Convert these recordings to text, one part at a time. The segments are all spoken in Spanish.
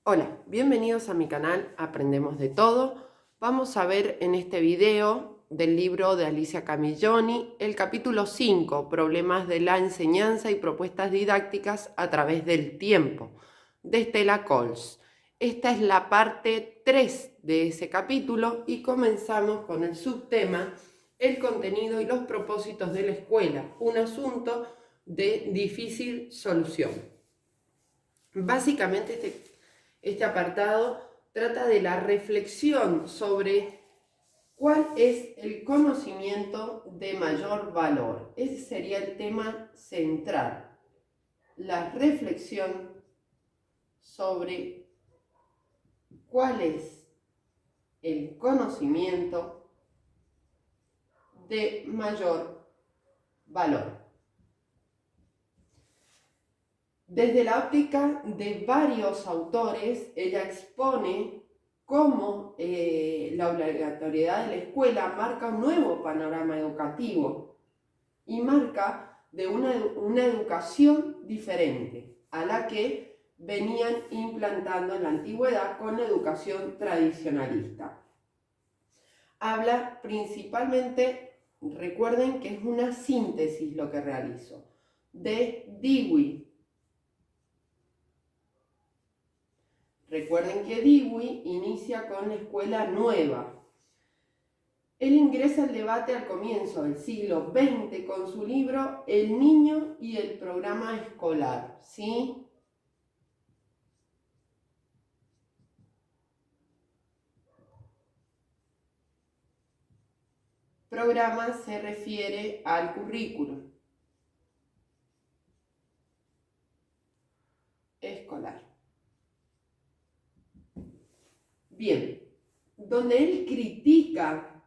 Hola, bienvenidos a mi canal Aprendemos de Todo. Vamos a ver en este video del libro de Alicia Camilloni el capítulo 5, Problemas de la enseñanza y propuestas didácticas a través del tiempo, de Stella Coles. Esta es la parte 3 de ese capítulo y comenzamos con el subtema El contenido y los propósitos de la escuela, un asunto de difícil solución. Básicamente este apartado trata de la reflexión sobre cuál es el conocimiento de mayor valor. Ese sería el tema central, la reflexión sobre cuál es el conocimiento de mayor valor. Desde la óptica de varios autores, ella expone cómo la obligatoriedad de la escuela marca un nuevo panorama educativo y marca de una educación diferente a la que venían implantando en la antigüedad con la educación tradicionalista. Habla principalmente, recuerden que es una síntesis lo que realizo, de Dewey. Recuerden que Dewey inicia con la escuela nueva. Él ingresa al debate al comienzo del siglo XX con su libro El niño y el programa escolar, ¿sí? Programa se refiere al currículo escolar. Bien, donde él critica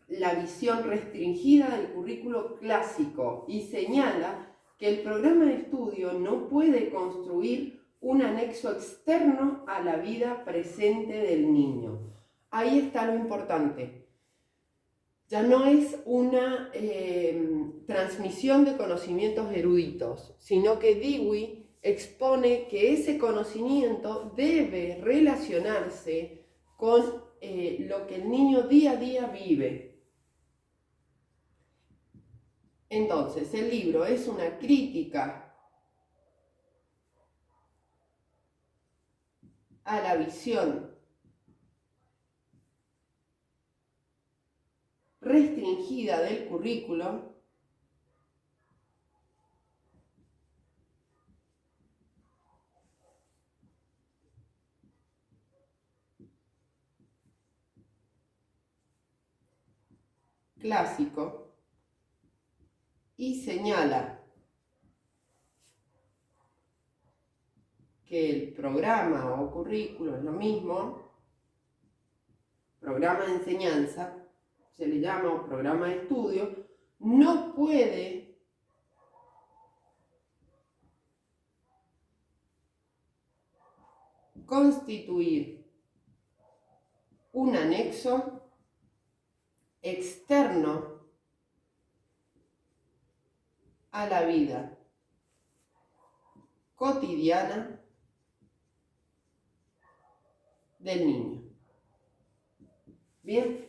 la visión restringida del currículo clásico y señala que el programa de estudio no puede construir un anexo externo a la vida presente del niño. Ahí está lo importante. Ya no es una transmisión de conocimientos eruditos, sino que Dewey expone que ese conocimiento debe relacionarse con lo que el niño día a día vive. Entonces, el libro es una crítica a la visión restringida del currículo clásico y señala que el programa o currículo es lo mismo, programa de enseñanza, se le llama programa de estudio, no puede constituir un anexo externo a la vida cotidiana del niño. Bien,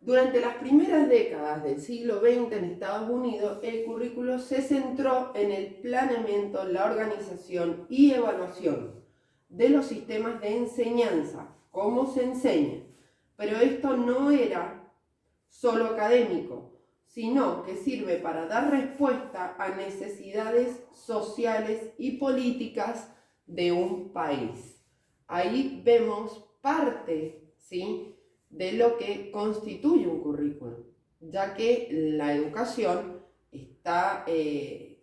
durante las primeras décadas del siglo XX en Estados Unidos, el currículo se centró en el planeamiento, la organización y evaluación de los sistemas de enseñanza, cómo se enseña. Pero esto no era solo académico, sino que sirve para dar respuesta a necesidades sociales y políticas de un país. Ahí vemos parte, ¿sí?, de lo que constituye un currículum, ya que la educación está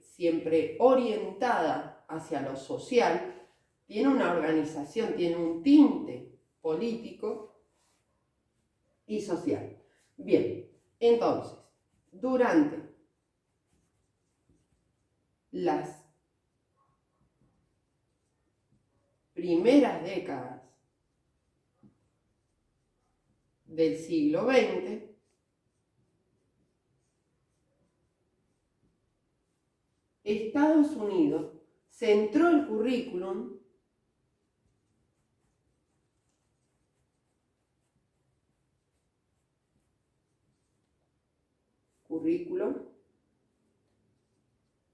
siempre orientada hacia lo social, tiene una organización, tiene un tinte político y social. Bien, entonces, durante las primeras décadas del siglo XX, Estados Unidos centró el currículum currículo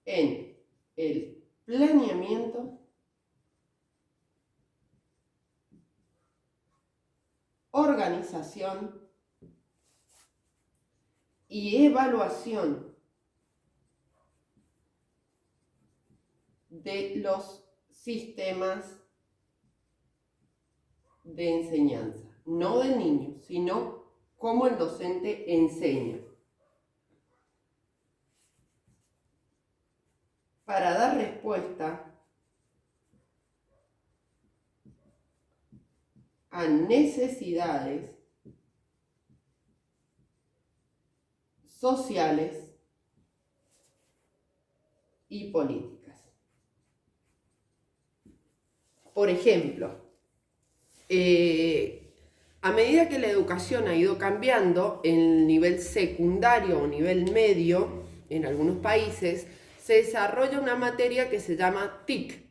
en el planeamiento, organización y evaluación de los sistemas de enseñanza, no del niño, sino cómo el docente enseña. Para dar respuesta a necesidades sociales y políticas. Por ejemplo, a medida que la educación ha ido cambiando, en el nivel secundario o nivel medio, en algunos países, se desarrolla una materia que se llama TIC,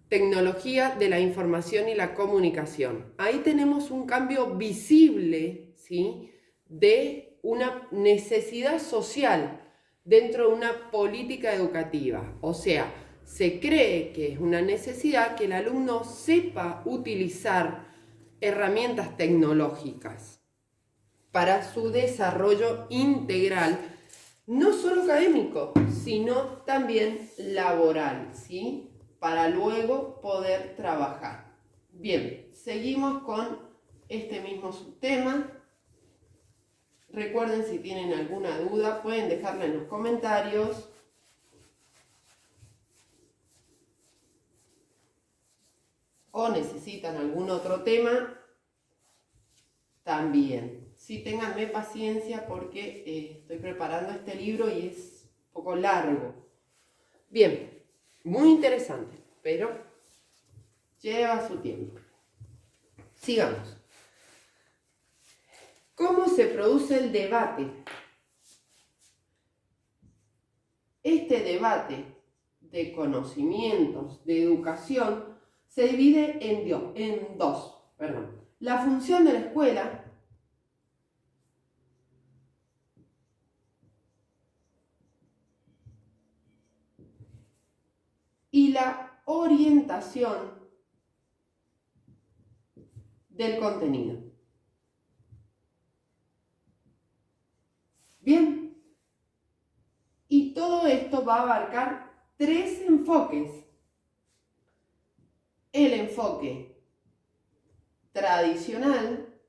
Tecnología de la Información y la Comunicación. Ahí tenemos un cambio visible, ¿sí?, de una necesidad social dentro de una política educativa. O sea, se cree que es una necesidad que el alumno sepa utilizar herramientas tecnológicas para su desarrollo integral, no solo académico, sino también laboral, ¿sí?, para luego poder trabajar. Bien, seguimos con este mismo subtema. Recuerden, si tienen alguna duda, pueden dejarla en los comentarios. O necesitan algún otro tema, también. Sí, ténganme paciencia porque estoy preparando este libro y es un poco largo. Bien, muy interesante, pero lleva su tiempo. Sigamos. ¿Cómo se produce el debate? Este debate de conocimientos, de educación, se divide en dos. La función de la escuela y la orientación del contenido. Bien, y todo esto va a abarcar tres enfoques. El enfoque tradicional,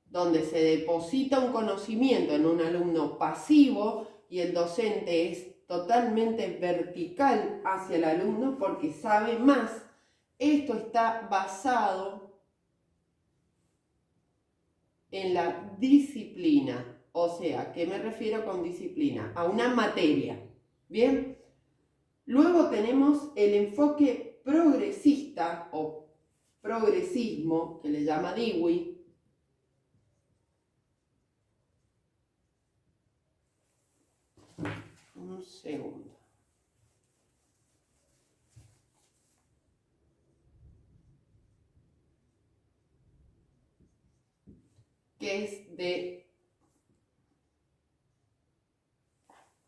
donde se deposita un conocimiento en un alumno pasivo y el docente es totalmente vertical hacia el alumno porque sabe más. Esto está basado en la disciplina. O sea, ¿qué me refiero con disciplina? A una materia. ¿Bien? Luego tenemos el enfoque progresista o progresismo, que le llama Dewey. Un segundo. Que es de...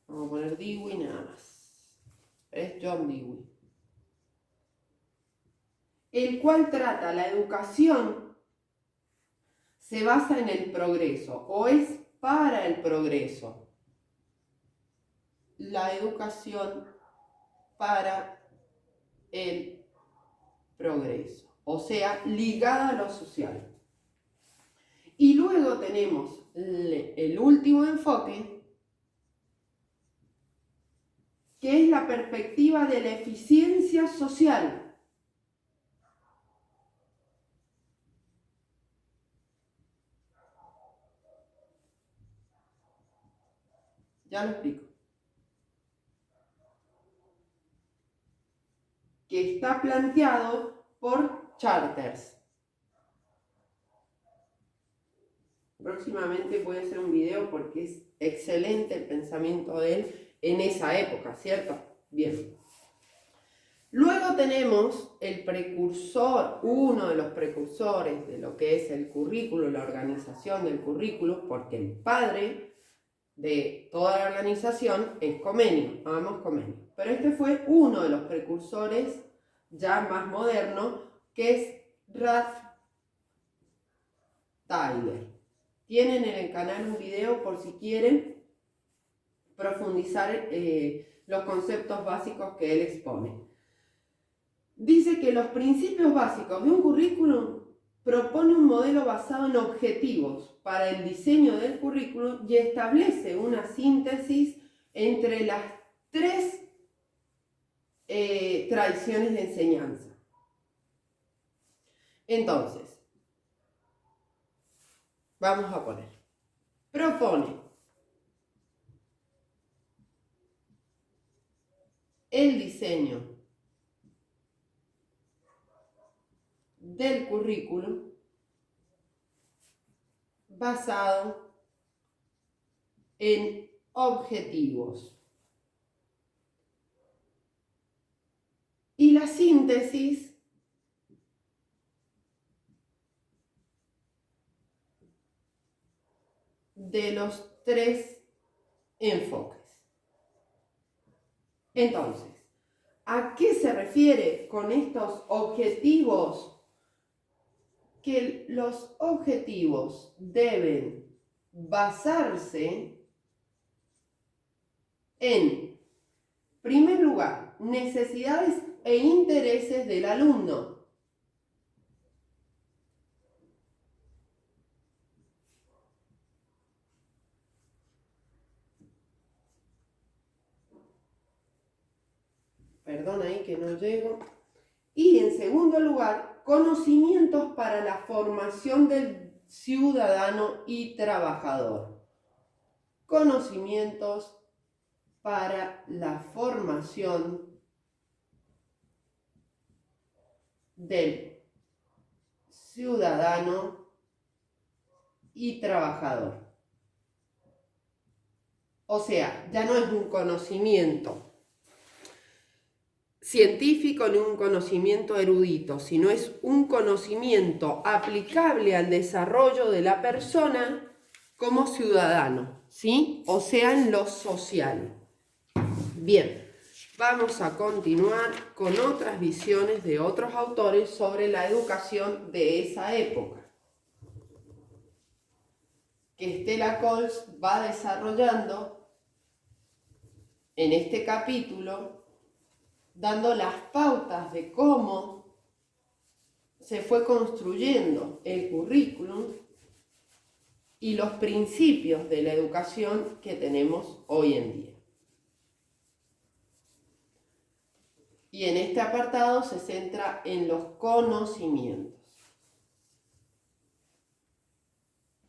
Vamos a poner Dewey nada más. Es John Dewey. El cual trata la educación, se basa en el progreso o es para el progreso. La educación para el progreso, o sea, ligada a lo social. Y luego tenemos el último enfoque, que es la perspectiva de la eficiencia social. Ya lo explico. Que está planteado por Charters. Próximamente voy a hacer un video porque es excelente el pensamiento de él en esa época, ¿cierto? Bien. Luego tenemos el precursor, uno de los precursores de lo que es el currículo, la organización del currículo, porque el padre de toda la organización es Comenius, amamos Comenius. Pero este fue uno de los precursores ya más moderno, que es Ralph Tyler. Tienen en el canal un video por si quieren profundizar los conceptos básicos que él expone. Dice que los principios básicos de un currículum propone un modelo basado en objetivos para el diseño del currículum y establece una síntesis entre las tres tradiciones de enseñanza. Entonces, vamos a poner, propone el diseño del currículum basado en objetivos. Y la síntesis de los tres enfoques. Entonces, ¿a qué se refiere con estos objetivos? Que los objetivos deben basarse en, primer lugar, necesidades e intereses del alumno. Perdón ahí que no llego. Y en segundo lugar, conocimientos para la formación del ciudadano y trabajador. Conocimientos para la formación del ciudadano y trabajador. O sea, ya no es un conocimiento científico ni un conocimiento erudito, sino es un conocimiento aplicable al desarrollo de la persona como ciudadano, ¿sí? O sea, en lo social. Bien, vamos a continuar con otras visiones de otros autores sobre la educación de esa época, que Stella Coles va desarrollando en este capítulo, dando las pautas de cómo se fue construyendo el currículum y los principios de la educación que tenemos hoy en día. Y en este apartado se centra en los conocimientos.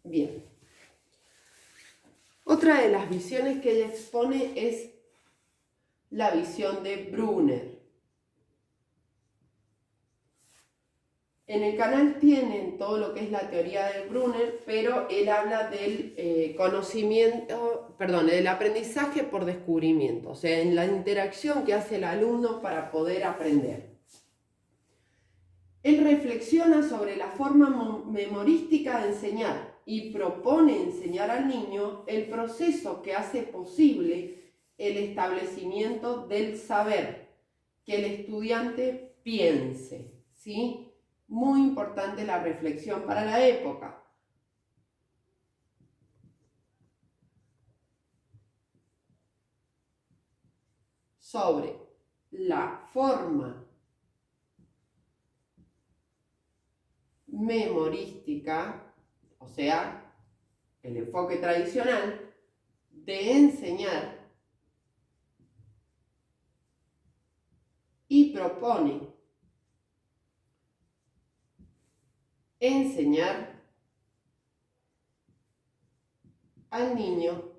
Bien. Otra de las visiones que ella expone es la visión de Brunner. En el canal tienen todo lo que es la teoría de Brunner, pero él habla del del aprendizaje por descubrimiento, o sea, en la interacción que hace el alumno para poder aprender. Él reflexiona sobre la forma memorística de enseñar y propone enseñar al niño el proceso que hace posible el establecimiento del saber, que el estudiante piense, ¿sí? Muy importante la reflexión para la época. Sobre la forma memorística, o sea, el enfoque tradicional de enseñar, y propone enseñar al niño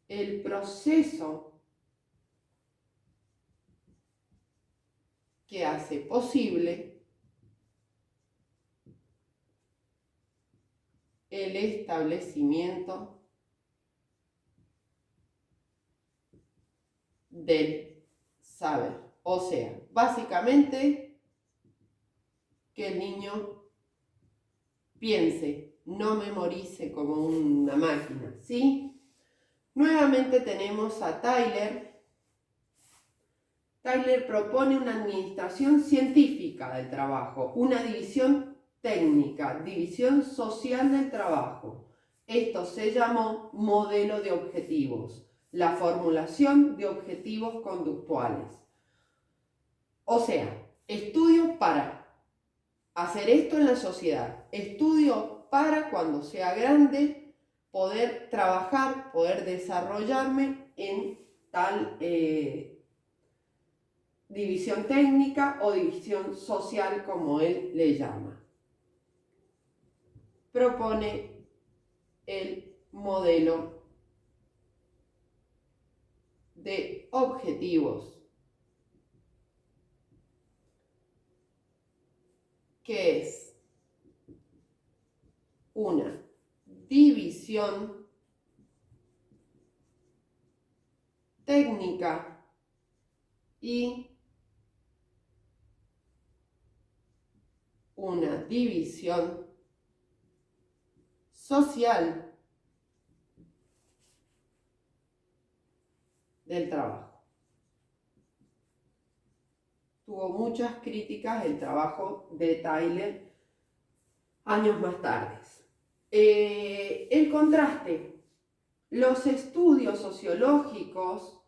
el proceso que hace posible el establecimiento del saber. O sea, básicamente que el niño piense, no memorice como una máquina, ¿sí? Nuevamente tenemos a Tyler. Tyler propone una administración científica del trabajo, una división técnica, división social del trabajo. Esto se llamó modelo de objetivos, la formulación de objetivos conductuales. O sea, estudios para hacer esto en la sociedad, estudios para cuando sea grande poder trabajar, poder desarrollarme en tal división técnica o división social, como él le llama. Propone el modelo de objetivos, que es una división técnica y una división social del trabajo. Tuvo muchas críticas el trabajo de Tyler años más tarde. El contraste. Los estudios sociológicos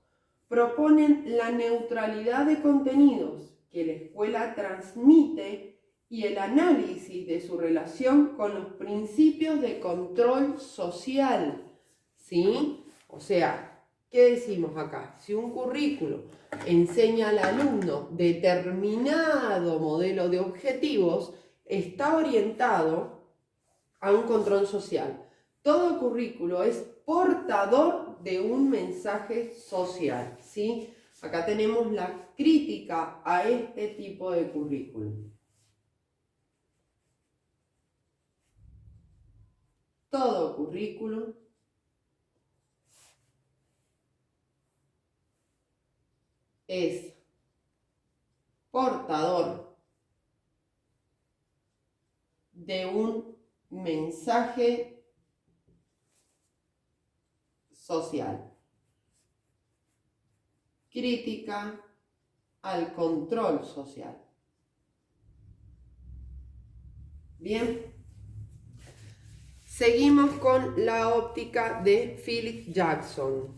proponen la neutralidad de contenidos que la escuela transmite y el análisis de su relación con los principios de control social. ¿Sí? O sea, ¿qué decimos acá? Si un currículo enseña al alumno determinado modelo de objetivos, está orientado a un control social. Todo currículo es portador de un mensaje social, ¿sí? Acá tenemos la crítica a este tipo de currículum. Todo currículum es portador de un mensaje social. Crítica al control social. Bien. Seguimos con la óptica de Philip Jackson.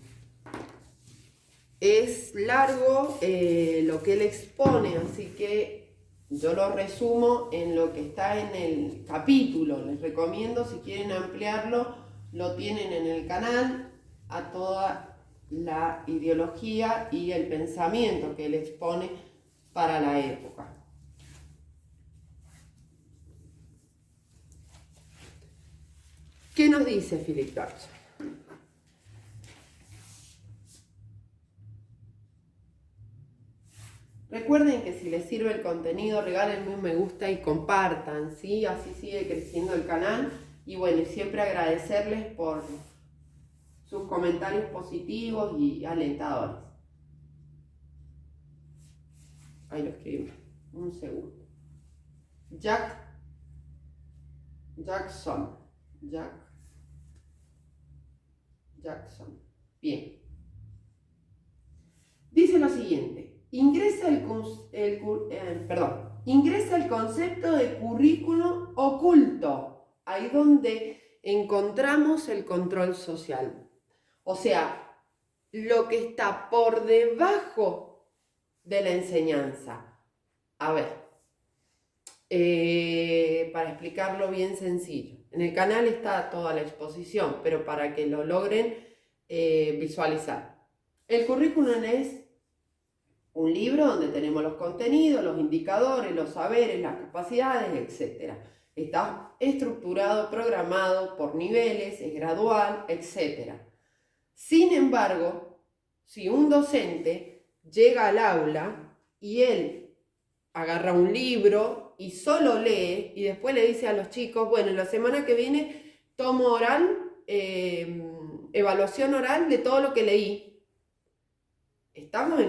Es largo lo que él expone, así que yo lo resumo en lo que está en el capítulo. Les recomiendo, si quieren ampliarlo, lo tienen en el canal, a toda la ideología y el pensamiento que él expone para la época. ¿Qué nos dice Philip Jackson? Recuerden que si les sirve el contenido, regálenme un me gusta y compartan, ¿sí? Así sigue creciendo el canal. Y bueno, y siempre agradecerles por sus comentarios positivos y alentadores. Ahí lo escribí. Un segundo. Jackson. Bien. Dice lo siguiente. Ingresa el concepto de currículo oculto, ahí donde encontramos el control social. O sea, lo que está por debajo de la enseñanza. A ver, para explicarlo bien sencillo. En el canal está toda la exposición, pero para que lo logren visualizar. El currículum es un libro donde tenemos los contenidos, los indicadores, los saberes, las capacidades, etc. Está estructurado, programado por niveles, es gradual, etc. Sin embargo, si un docente llega al aula y él agarra un libro y solo lee y después le dice a los chicos, bueno, la semana que viene tomo oral, evaluación oral de todo lo que leí. Estamos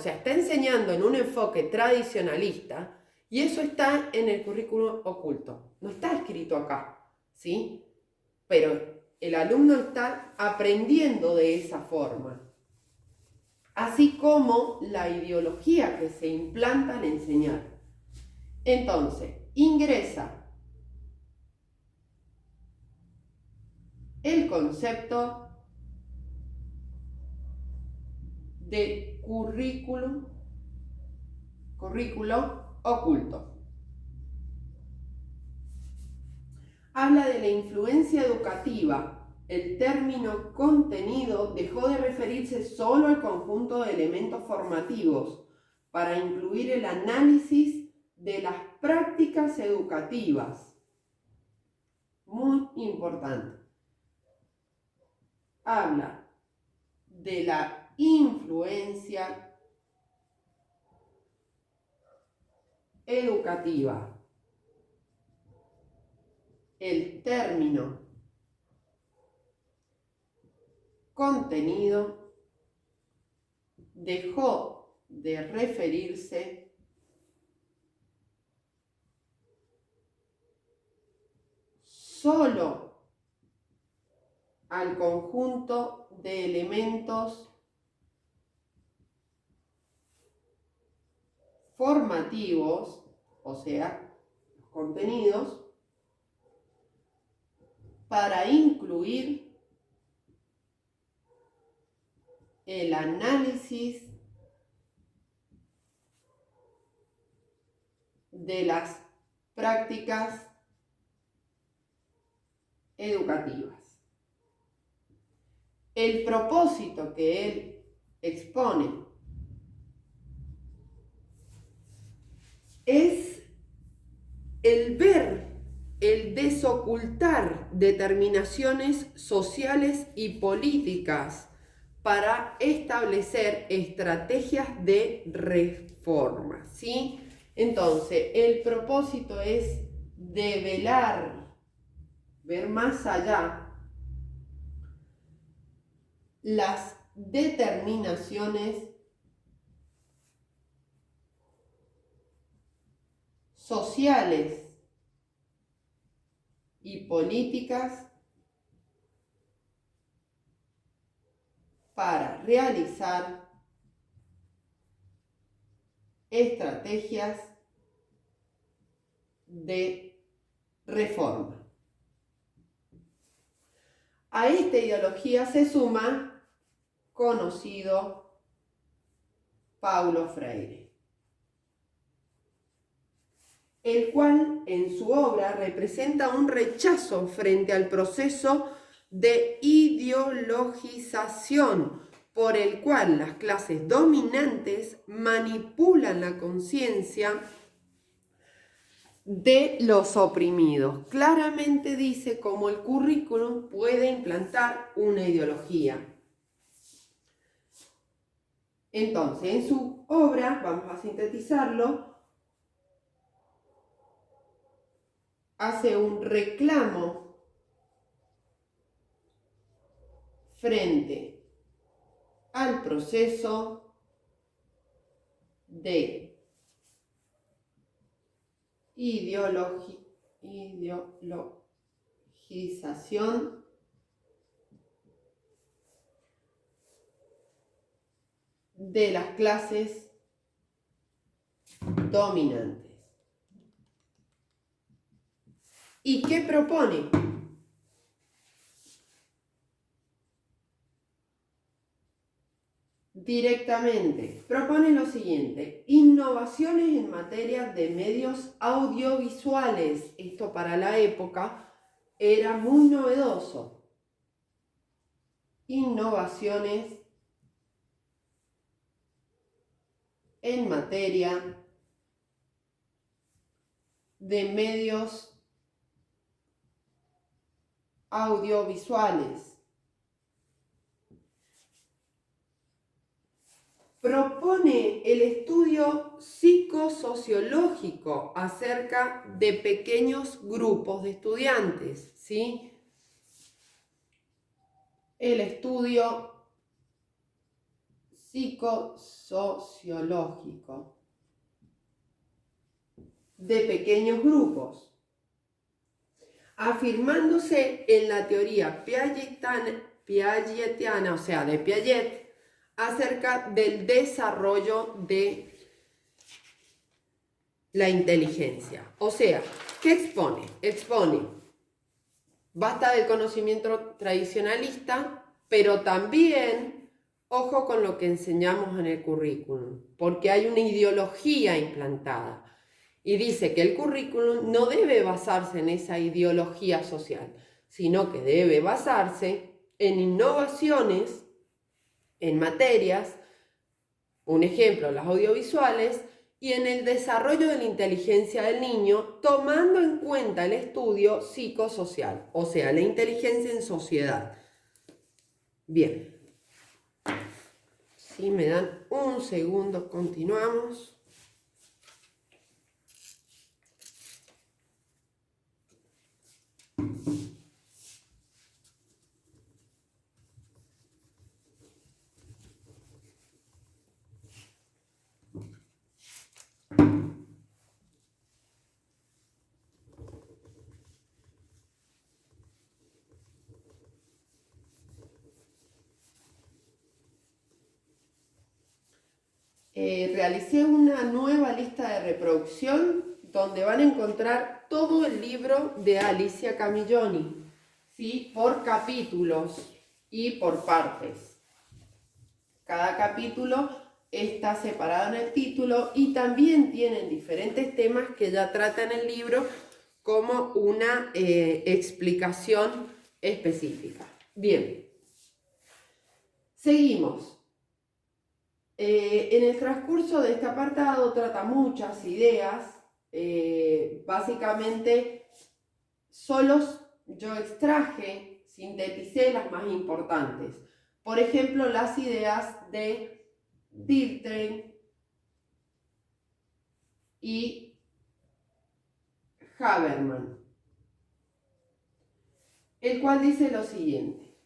está enseñando en un enfoque tradicionalista y eso está en el currículum oculto. No está escrito acá, ¿sí? Pero el alumno está aprendiendo de esa forma, así como la ideología que se implanta al enseñar. Entonces, ingresa el concepto de currículo oculto. Habla de la influencia educativa. El término contenido dejó de referirse solo al conjunto de elementos formativos para incluir el análisis de las prácticas educativas. Muy importante. Habla de la influencia educativa. El término contenido dejó de referirse solo al conjunto de elementos formativos, o sea, los contenidos, para incluir el análisis de las prácticas educativas. El propósito que él expone es el ver, el desocultar determinaciones sociales y políticas para establecer estrategias de reforma, ¿sí? Entonces, el propósito es develar, ver más allá las determinaciones sociales y políticas para realizar estrategias de reforma. A esta ideología se suma conocido Paulo Freire, el cual en su obra representa un rechazo frente al proceso de ideologización por el cual las clases dominantes manipulan la conciencia de los oprimidos. Claramente dice cómo el currículum puede implantar una ideología. Entonces, en su obra, vamos a sintetizarlo, hace un reclamo frente al proceso de ideologización de las clases dominantes. ¿Y qué propone? Directamente, propone lo siguiente: innovaciones en materia de medios audiovisuales. Esto para la época era muy novedoso. Innovaciones en materia de medios audiovisuales. Propone el estudio psicosociológico acerca de pequeños grupos de estudiantes, ¿sí? El estudio psicosociológico de pequeños grupos. afirmándose en la teoría piagetiana, o sea, de Piaget, acerca del desarrollo de la inteligencia. O sea, ¿qué expone? Expone, basta del conocimiento tradicionalista, pero también, ojo con lo que enseñamos en el currículum, porque hay una ideología implantada. Y dice que el currículum no debe basarse en esa ideología social, sino que debe basarse en innovaciones, en materias, un ejemplo, las audiovisuales, y en el desarrollo de la inteligencia del niño, tomando en cuenta el estudio psicosocial, o sea, la inteligencia en sociedad. Bien, si me dan un segundo, continuamos. Realicé una nueva lista de reproducción donde van a encontrar todo el libro de Alicia Camilloni, ¿sí? Por capítulos y por partes. Cada capítulo está separado en el título y también tienen diferentes temas que ya trata en el libro como una explicación específica. Bien, seguimos. En el transcurso de este apartado trata muchas ideas, básicamente solos yo extraje, sinteticé las más importantes. Por ejemplo, las ideas de Dilthey y Habermas, el cual dice lo siguiente: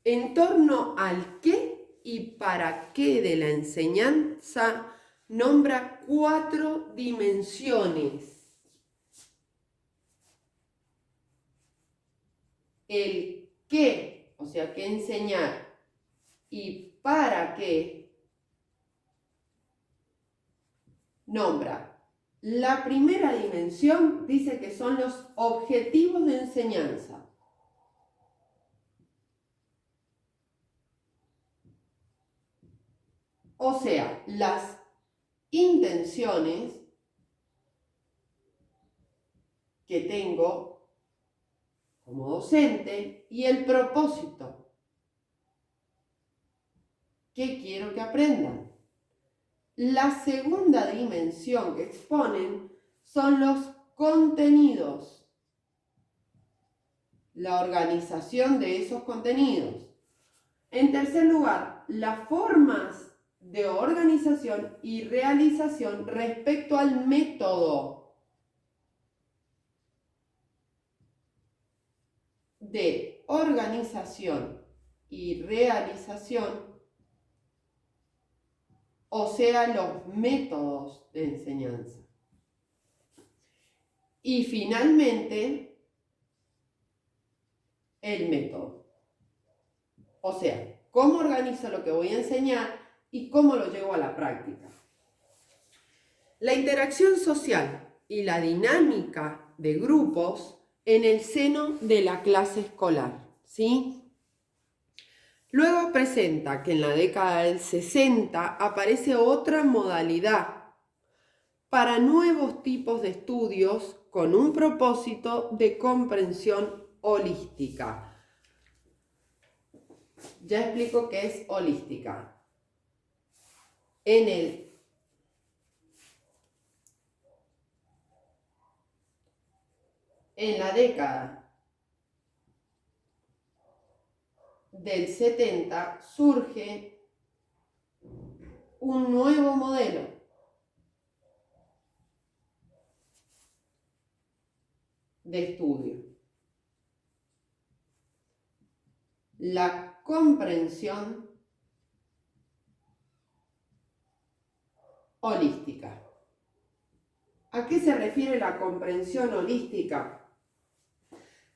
en torno al qué y para qué de la enseñanza, nombra 4 dimensiones. El qué, o sea, qué enseñar, y para qué, nombra. La primera dimensión dice que son los objetivos de enseñanza. O sea, las intenciones que tengo como docente y el propósito que quiero que aprendan. La segunda dimensión que exponen son los contenidos, la organización de esos contenidos. En tercer lugar, las formas de organización y realización respecto al método de organización y realización, o sea, los métodos de enseñanza. Y finalmente, el método. O sea, cómo organizo lo que voy a enseñar y cómo lo llevo a la práctica. La interacción social y la dinámica de grupos en el seno de la clase escolar, ¿sí? Luego presenta que en la década del 60 aparece otra modalidad para nuevos tipos de estudios con un propósito de comprensión holística. Ya explico qué es holística. En la década del 70 surge un nuevo modelo de estudio: la comprensión holística. ¿A qué se refiere la comprensión holística?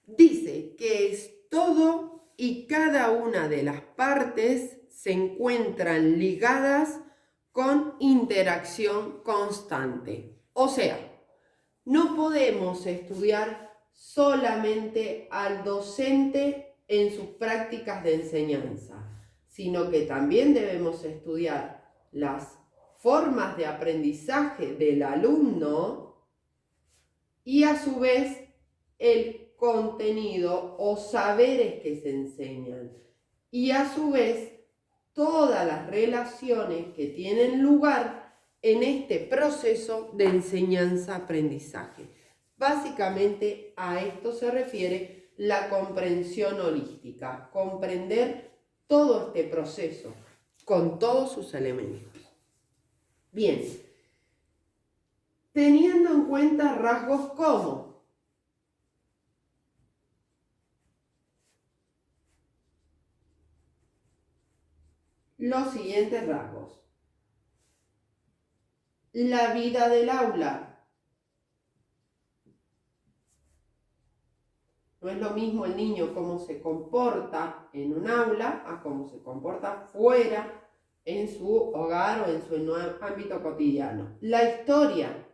Dice que es todo y cada una de las partes se encuentran ligadas con interacción constante. O sea, no podemos estudiar solamente al docente en sus prácticas de enseñanza, sino que también debemos estudiar las formas de aprendizaje del alumno y a su vez el contenido o saberes que se enseñan y a su vez todas las relaciones que tienen lugar en este proceso de enseñanza-aprendizaje. Básicamente a esto se refiere la comprensión holística, comprender todo este proceso con todos sus elementos. Bien, teniendo en cuenta rasgos como los siguientes rasgos: la vida del aula. No es lo mismo el niño cómo se comporta en un aula a cómo se comporta fuera en su hogar o en su ámbito cotidiano. La historia.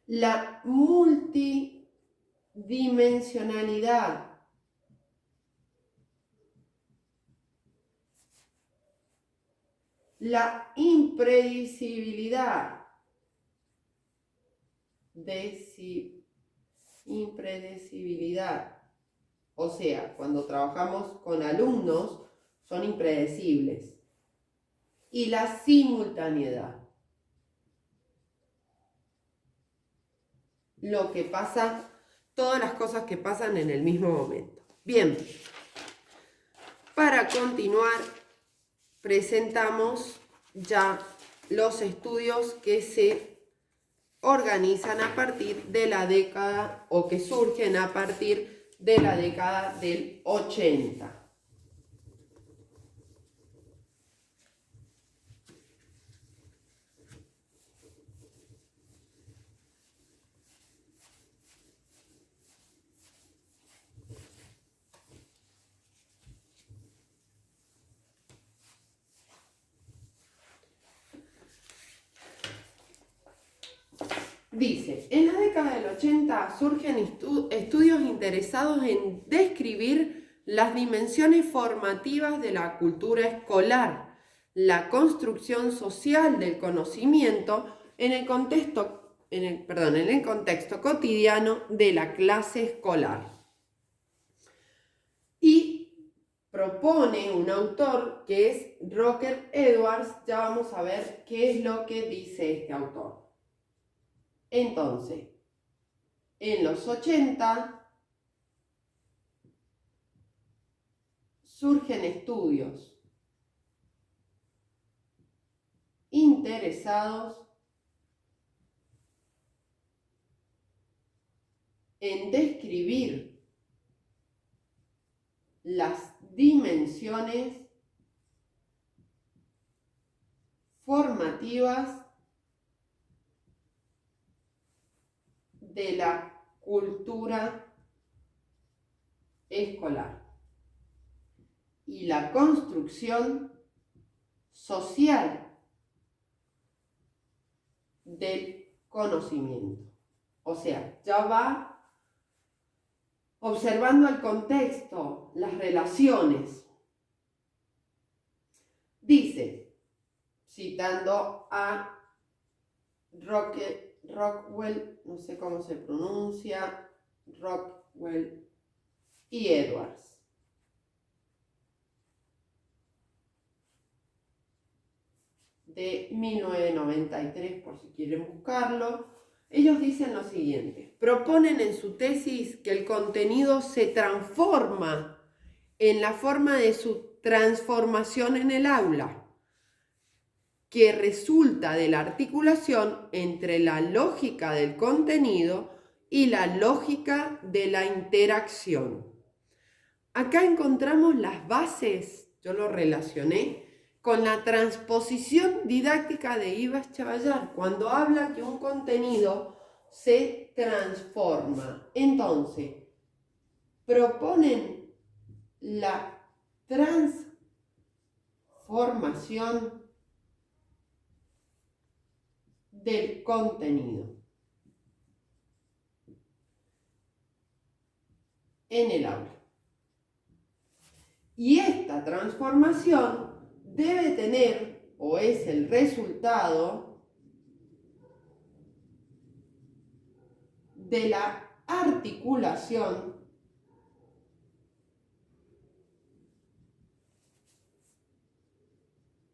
La multidimensionalidad. La impredecibilidad. Impredecibilidad. O sea, cuando trabajamos con alumnos son impredecibles. Y la simultaneidad. Lo que pasa, todas las cosas que pasan en el mismo momento. Bien, para continuar, presentamos ya los estudios que se organizan a partir de la década o que surgen a partir de la década del 80. Dice, en la década del 80 surgen estudios interesados en describir las dimensiones formativas de la cultura escolar, la construcción social del conocimiento en el contexto cotidiano de la clase escolar. Y propone un autor que es Roger Edwards. Ya vamos a ver qué es lo que dice este autor. Entonces, en los 80 surgen estudios interesados en describir las dimensiones formativas de la cultura escolar y la construcción social del conocimiento. O sea, ya va observando el contexto, las relaciones. Dice, citando a Rockwell, no sé cómo se pronuncia, Rockwell y Edwards. De 1993, por si quieren buscarlo. Ellos dicen lo siguiente: proponen en su tesis que el contenido se transforma en la forma de su transformación en el aula, que resulta de la articulación entre la lógica del contenido y la lógica de la interacción. Acá encontramos las bases, yo lo relacioné con la transposición didáctica de Ibas Chavallar, cuando habla que un contenido se transforma. Entonces, proponen la transformación del contenido en el aula. Y esta transformación debe tener, o es el resultado, de la articulación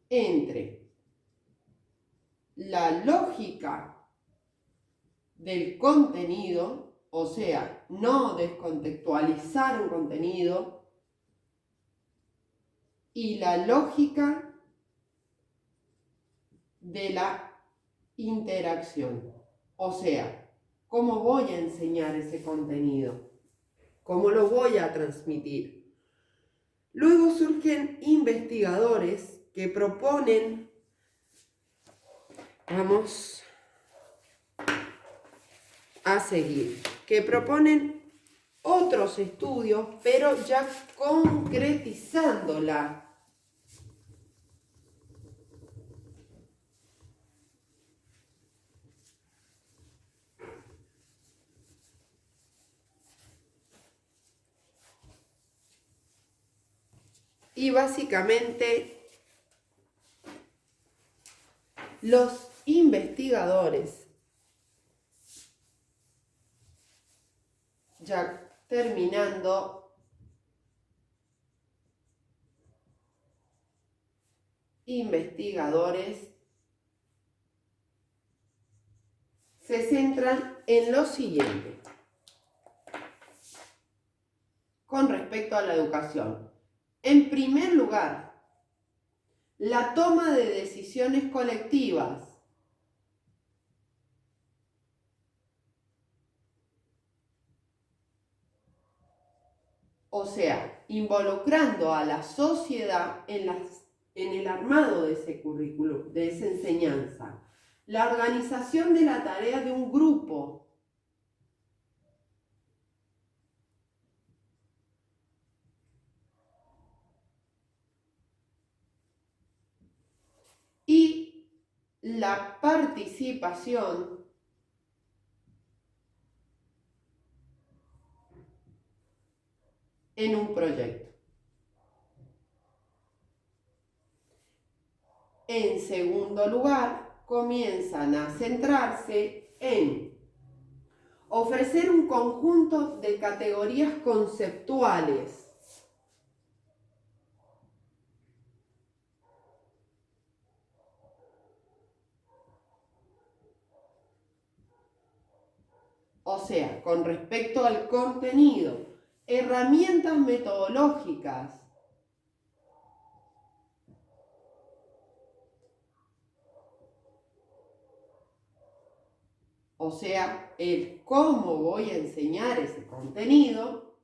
entre la lógica del contenido, o sea, no descontextualizar un contenido, y la lógica de la interacción, o sea, cómo voy a enseñar ese contenido, cómo lo voy a transmitir. Luego surgen investigadores que proponen, vamos a seguir, que proponen otros estudios, pero ya concretizándola. Y básicamente los investigadores, ya terminando, investigadores se centran en lo siguiente con respecto a la educación. En primer lugar, la toma de decisiones colectivas. O sea, involucrando a la sociedad en el armado de ese currículum, de esa enseñanza. La organización de la tarea de un grupo. Y la participación en un proyecto. En segundo lugar, comienzan a centrarse en ofrecer un conjunto de categorías conceptuales o sea, con respecto al contenido, herramientas metodológicas, o sea, el cómo voy a enseñar ese contenido,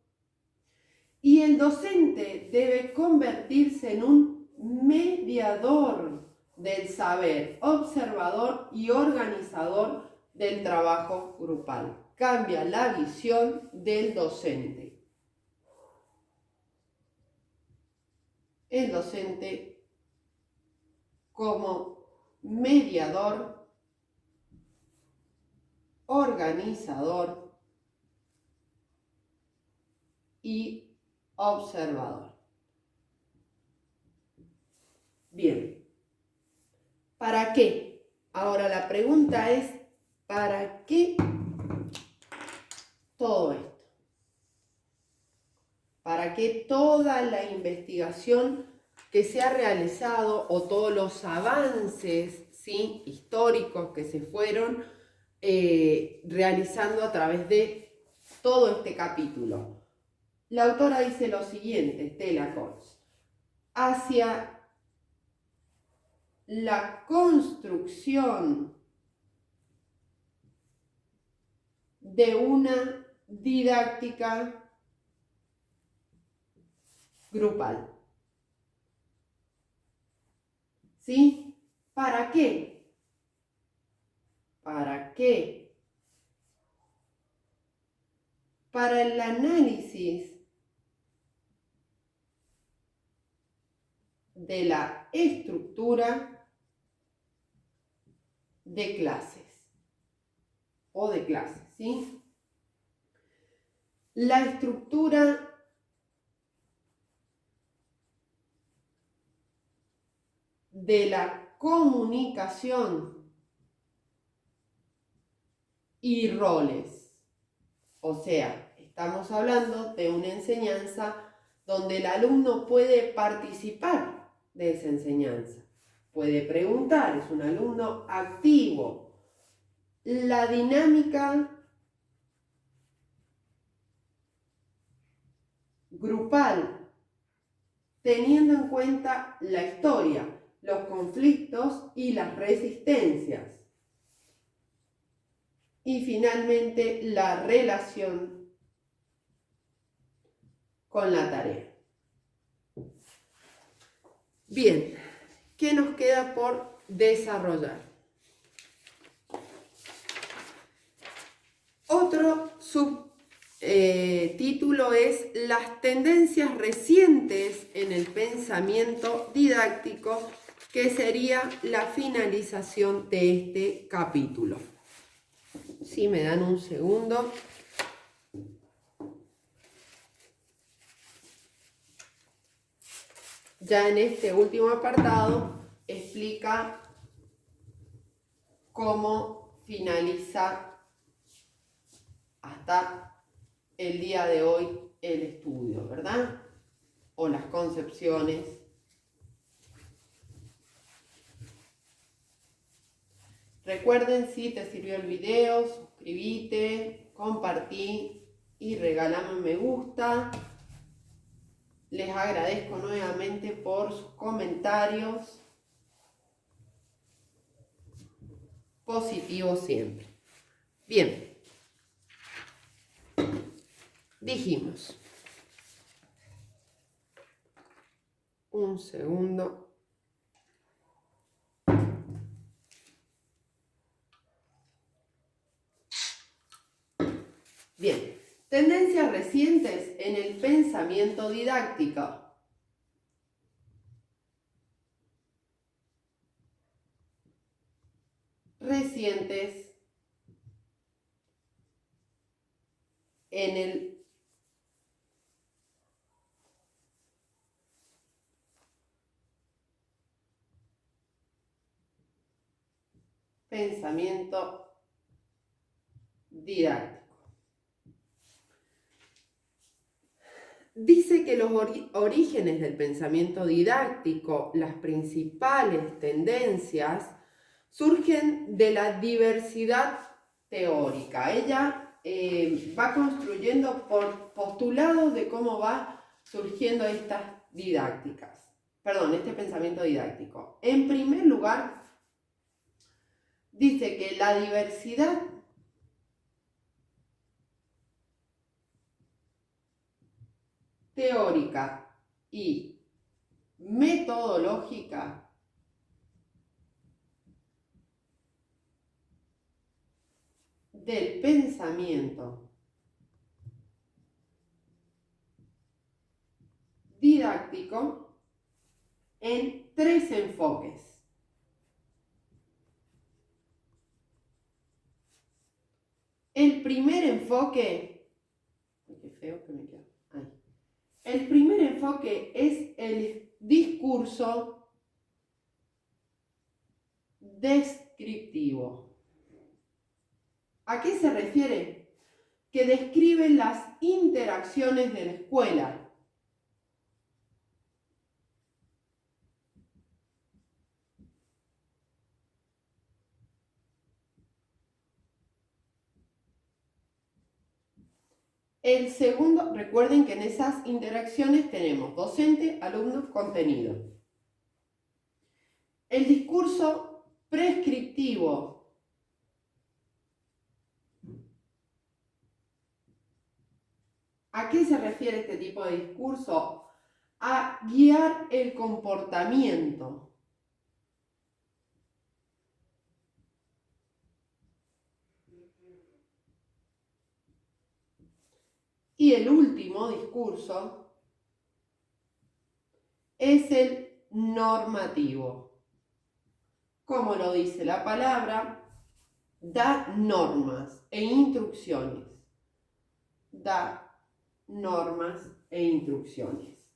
y el docente debe convertirse en un mediador del saber, observador y organizador del trabajo grupal. Cambia la visión del docente. El docente como mediador, organizador y observador. Bien, ¿para qué? Ahora la pregunta es, ¿para qué todo esto? ¿Para qué toda la investigación que se ha realizado o todos los avances, ¿sí?, históricos que se fueron realizando a través de todo este capítulo? La autora dice lo siguiente, Stella Coles, hacia la construcción de una didáctica grupal. ¿Sí? ¿Para qué? ¿Para qué para el análisis de la estructura de clases o de clases, ¿sí? La estructura de la comunicación y roles. O sea, estamos hablando de una enseñanza donde el alumno puede participar de esa enseñanza, puede preguntar, es un alumno activo. La dinámica grupal, teniendo en cuenta la historia, los conflictos y las resistencias. Y finalmente, la relación con la tarea. Bien, ¿qué nos queda por desarrollar? Otro subtítulo es las tendencias recientes en el pensamiento didáctico, que sería la finalización de este capítulo. Si me dan un segundo. Ya en este último apartado explica cómo finaliza hasta el día de hoy el estudio, ¿verdad? O las concepciones. Recuerden, si te sirvió el video, suscríbete, compartí y regálame un me gusta. Les agradezco nuevamente por sus comentarios positivos siempre. Bien, dijimos. Un segundo. Bien, tendencias recientes en el pensamiento didáctico. Recientes en el pensamiento didáctico. Dice que los orígenes del pensamiento didáctico, las principales tendencias, surgen de la diversidad teórica. Ella va construyendo por postulados de cómo va surgiendo estas didácticas. Perdón, este pensamiento didáctico. En primer lugar, dice que la diversidad teórica y metodológica del pensamiento didáctico en tres enfoques. El primer enfoque, qué feo que me queda. El primer enfoque es el discurso descriptivo. ¿A qué se refiere? Que describe las interacciones de la escuela. El segundo, recuerden que en esas interacciones tenemos docente, alumno, contenido. El discurso prescriptivo. ¿A qué se refiere este tipo de discurso? A guiar el comportamiento. Y el último discurso es el normativo. Como lo dice la palabra, da normas e instrucciones. Da normas e instrucciones.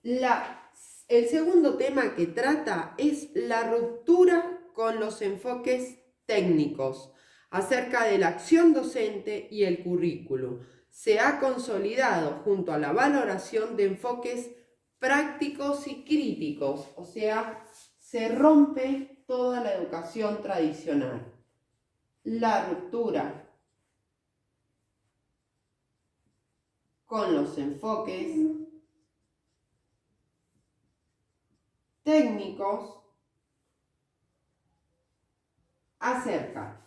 El segundo tema que trata es la ruptura con los enfoques técnicos acerca de la acción docente y el currículum. Se ha consolidado junto a la valoración de enfoques prácticos y críticos, o sea, se rompe toda la educación tradicional. La ruptura con los enfoques técnicos acerca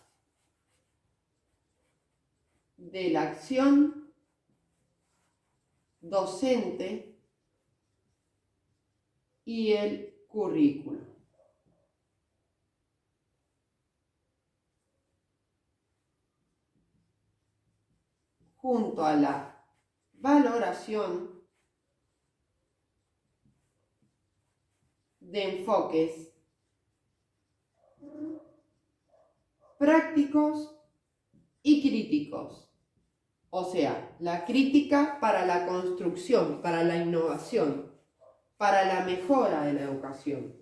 de la acción docente y el currículo. Junto a la valoración de enfoques prácticos y críticos. O sea, la crítica para la construcción, para la innovación, para la mejora de la educación.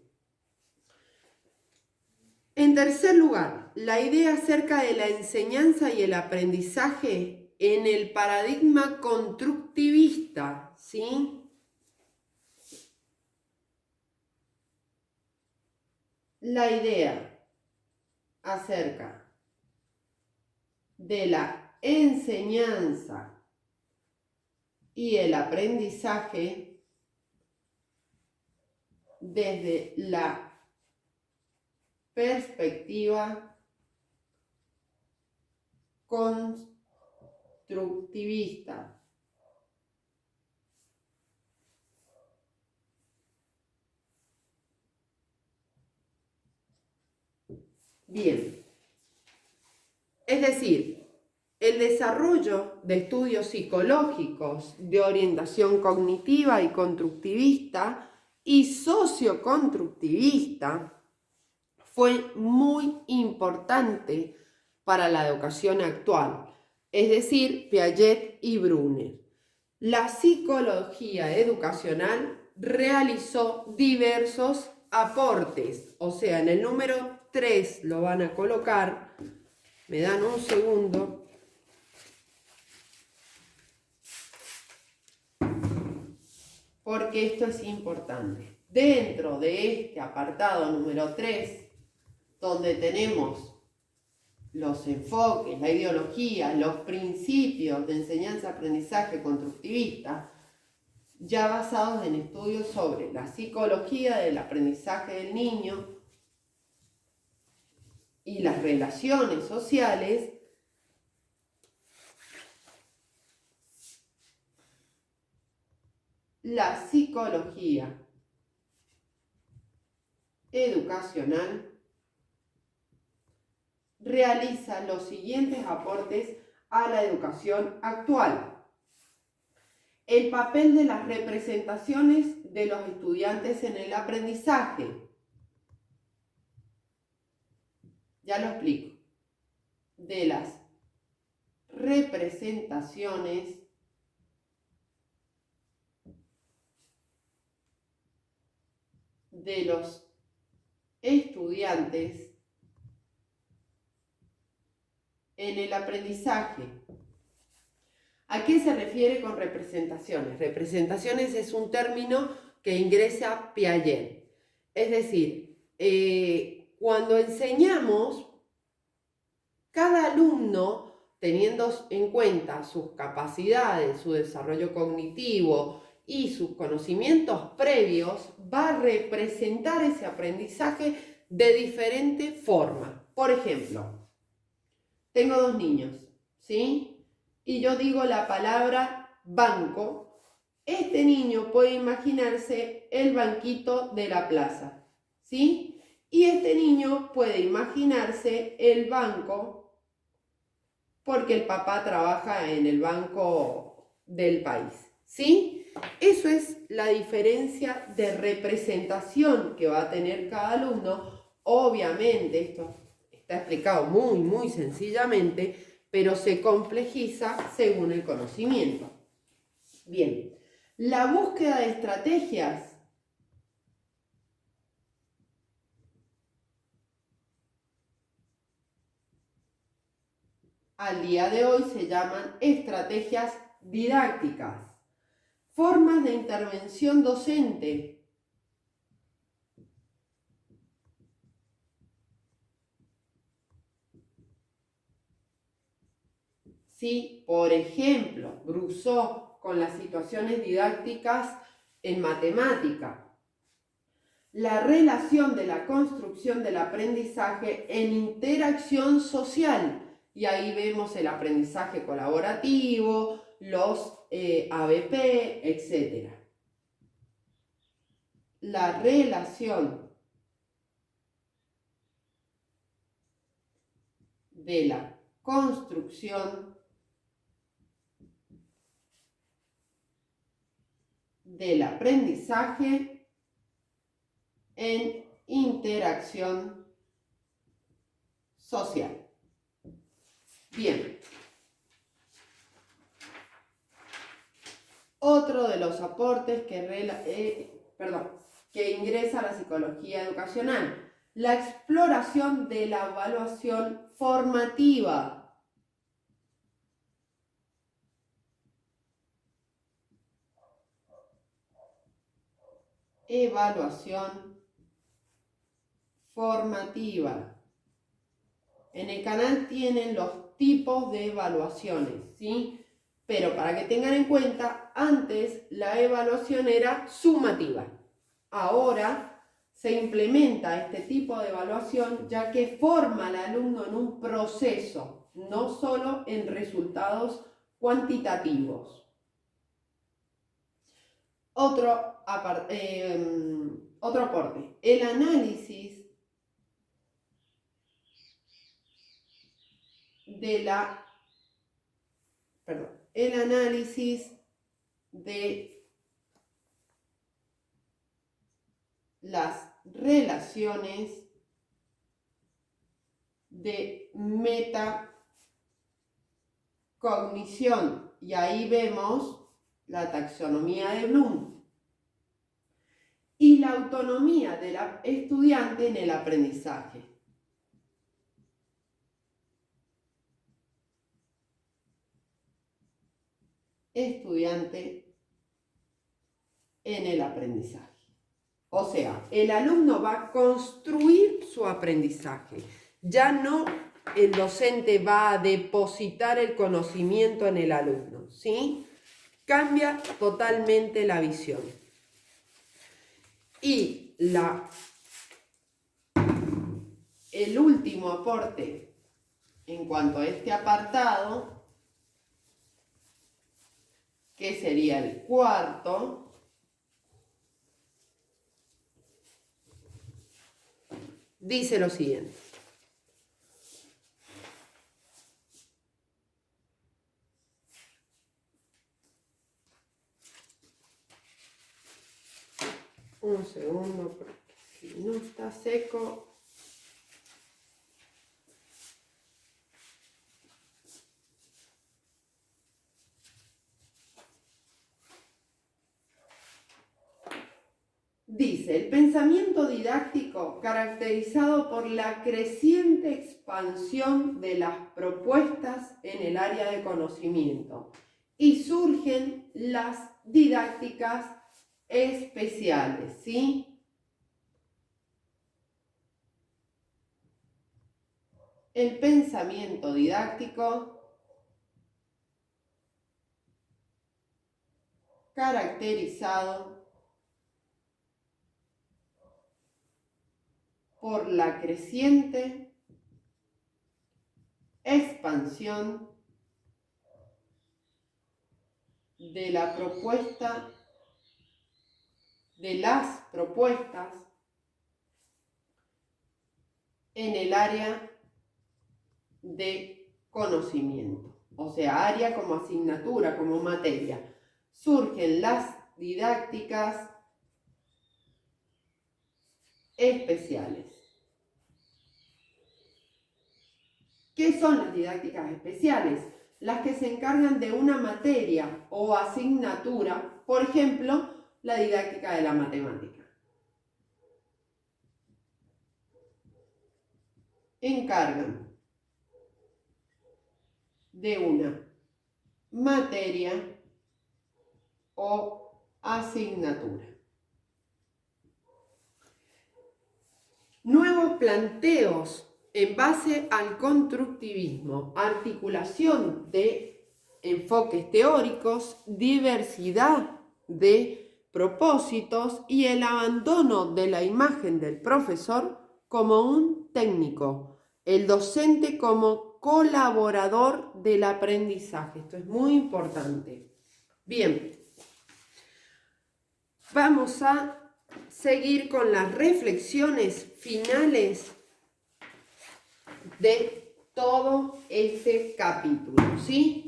En tercer lugar, la idea acerca de la enseñanza y el aprendizaje en el paradigma constructivista, ¿sí? La idea acerca de la enseñanza y el aprendizaje desde la perspectiva constructivista. Bien, es decir, el desarrollo de estudios psicológicos de orientación cognitiva y constructivista y socioconstructivista fue muy importante para la educación actual, es decir, Piaget y Brunner. La psicología educacional realizó diversos aportes, o sea, en el número 3 lo van a colocar, me dan un segundo. Porque esto es importante. Dentro de este apartado número 3, donde tenemos los enfoques, la ideología, los principios de enseñanza-aprendizaje constructivista, ya basados en estudios sobre la psicología del aprendizaje del niño y las relaciones sociales, la psicología educacional realiza los siguientes aportes a la educación actual. El papel de las representaciones de los estudiantes en el aprendizaje. Ya lo explico. De las representaciones de los estudiantes en el aprendizaje. ¿A qué se refiere con representaciones? Representaciones es un término que ingresa Piaget. Es decir, cuando enseñamos, cada alumno, teniendo en cuenta sus capacidades, su desarrollo cognitivo y sus conocimientos previos, va a representar ese aprendizaje de diferente forma. Por ejemplo, tengo dos niños, ¿sí? Y yo digo la palabra banco. Este niño puede imaginarse el banquito de la plaza, ¿sí? Y este niño puede imaginarse el banco porque el papá trabaja en el banco del país, ¿sí? Eso es la diferencia de representación que va a tener cada alumno. Obviamente, esto está explicado muy, muy sencillamente, pero se complejiza según el conocimiento. Bien, la búsqueda de estrategias al día de hoy se llaman estrategias didácticas, formas de intervención docente. Sí, por ejemplo, Brousseau con las situaciones didácticas en matemática. La relación de la construcción del aprendizaje en interacción social. Y ahí vemos el aprendizaje colaborativo, los ABP, etc. La relación de la construcción del aprendizaje en interacción social. Bien. Otro de los aportes que ingresa a la psicología educacional, la exploración de la evaluación formativa. Evaluación formativa. En el canal tienen los tipos de evaluaciones, ¿sí? Pero para que tengan en cuenta, antes la evaluación era sumativa. Ahora se implementa este tipo de evaluación ya que forma al alumno en un proceso, no solo en resultados cuantitativos. Otro aporte, el análisis de las relaciones de metacognición. Y ahí vemos la taxonomía de Bloom. Y la autonomía del estudiante en el aprendizaje. Estudiante en el aprendizaje. O sea, el alumno va a construir su aprendizaje. Ya no el docente va a depositar el conocimiento en el alumno, ¿sí? Cambia totalmente la visión. Y el último aporte en cuanto a este apartado, que sería el cuarto, dice lo siguiente. Un segundo, porque si no está seco. Dice, el pensamiento didáctico caracterizado por la creciente expansión de las propuestas en el área de conocimiento y surgen las didácticas especiales, ¿sí? El pensamiento didáctico caracterizado por la creciente expansión de las propuestas en el área de conocimiento. O sea, área como asignatura, como materia. Surgen las didácticas especiales. ¿Qué son las didácticas especiales? Las que se encargan de una materia o asignatura, por ejemplo, la didáctica de la matemática. Encargan de una materia o asignatura. Nuevos planteos en base al constructivismo, articulación de enfoques teóricos, diversidad de propósitos y el abandono de la imagen del profesor como un técnico, el docente como colaborador del aprendizaje. Esto es muy importante. Bien, vamos a seguir con las reflexiones finales de todo este capítulo, ¿sí?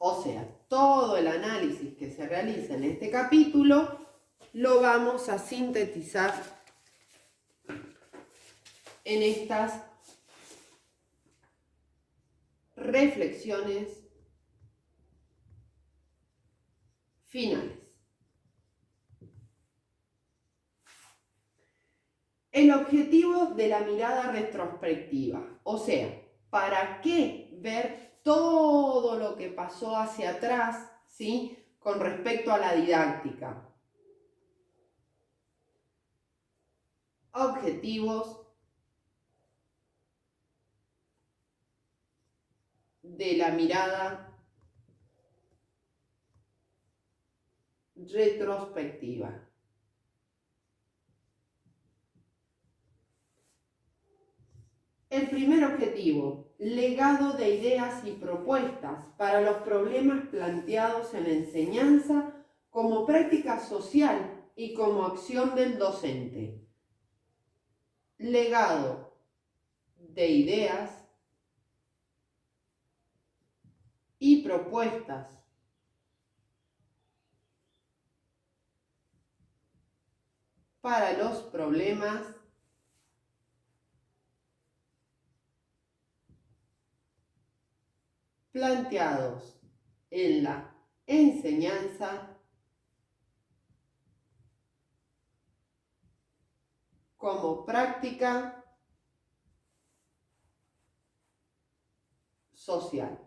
O sea, todo el análisis que se realiza en este capítulo lo vamos a sintetizar en estas reflexiones finales. El objetivo de la mirada retrospectiva, o sea, ¿para qué ver todo lo que pasó hacia atrás, ¿sí?, con respecto a la didáctica? Objetivos de la mirada retrospectiva. El primer objetivo, legado de ideas y propuestas para los problemas planteados en la enseñanza como práctica social y como acción del docente. Legado de ideas y propuestas para los problemas planteados en la enseñanza como práctica social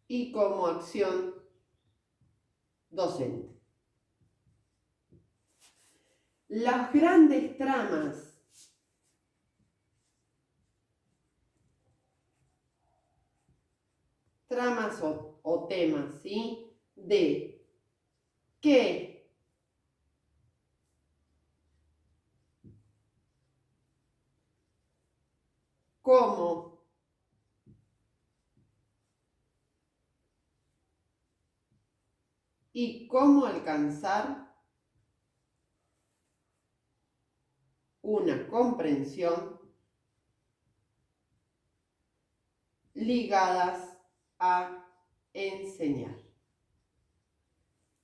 y como acción docente. Las grandes tramas o temas, ¿sí?, de qué, cómo, y cómo alcanzar una comprensión ligadas a enseñar.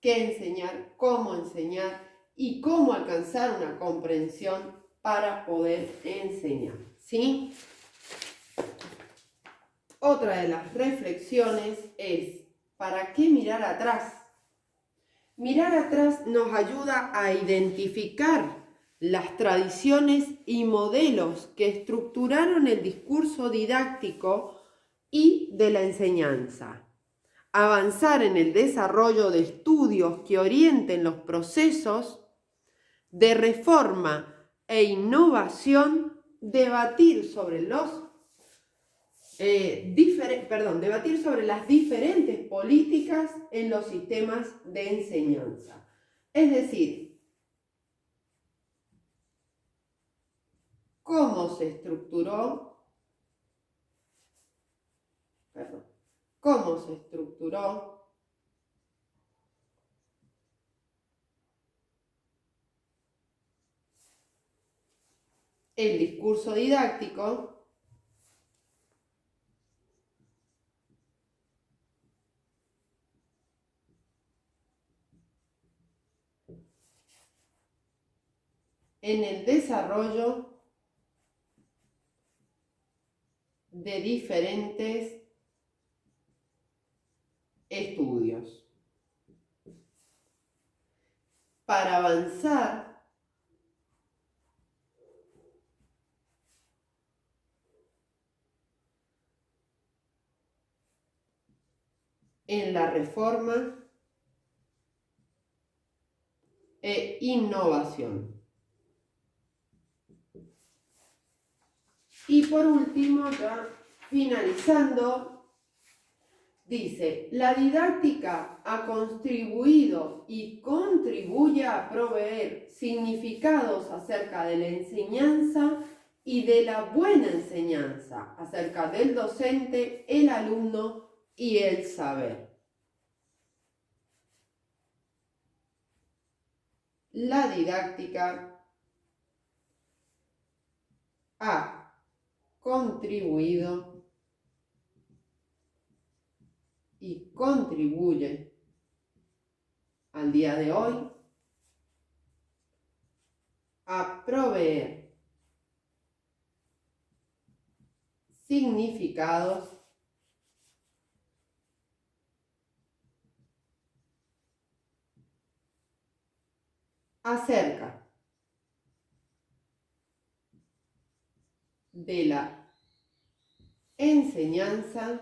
¿Qué enseñar? ¿Cómo enseñar? Y cómo alcanzar una comprensión para poder enseñar, ¿sí? Otra de las reflexiones es, ¿para qué mirar atrás? Mirar atrás nos ayuda a identificar las tradiciones y modelos que estructuraron el discurso didáctico y de la enseñanza. Avanzar en el desarrollo de estudios que orienten los procesos de reforma e innovación, debatir sobre las diferentes políticas en los sistemas de enseñanza. Es decir, cómo se estructuró cómo se estructuró, el discurso didáctico, en el desarrollo de diferentes estudios. Para avanzar en la reforma e innovación. Y por último, ya finalizando, dice, la didáctica ha contribuido y contribuye a proveer significados acerca de la enseñanza y de la buena enseñanza, acerca del docente, el alumno y el saber. La didáctica ha contribuido y contribuye al día de hoy a proveer significados acerca de la enseñanza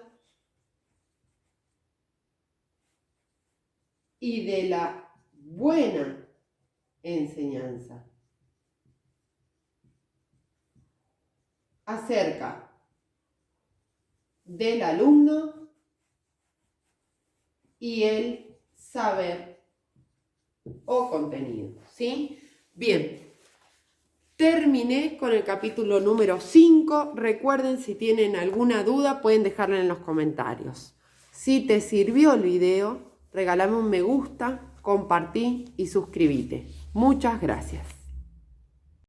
y de la buena enseñanza, acerca del alumno y el saber o contenido, ¿sí? Bien, terminé con el capítulo número 5. Recuerden, si tienen alguna duda, pueden dejarla en los comentarios. Si te sirvió el video, regálame un me gusta, compartí y suscríbete. Muchas gracias.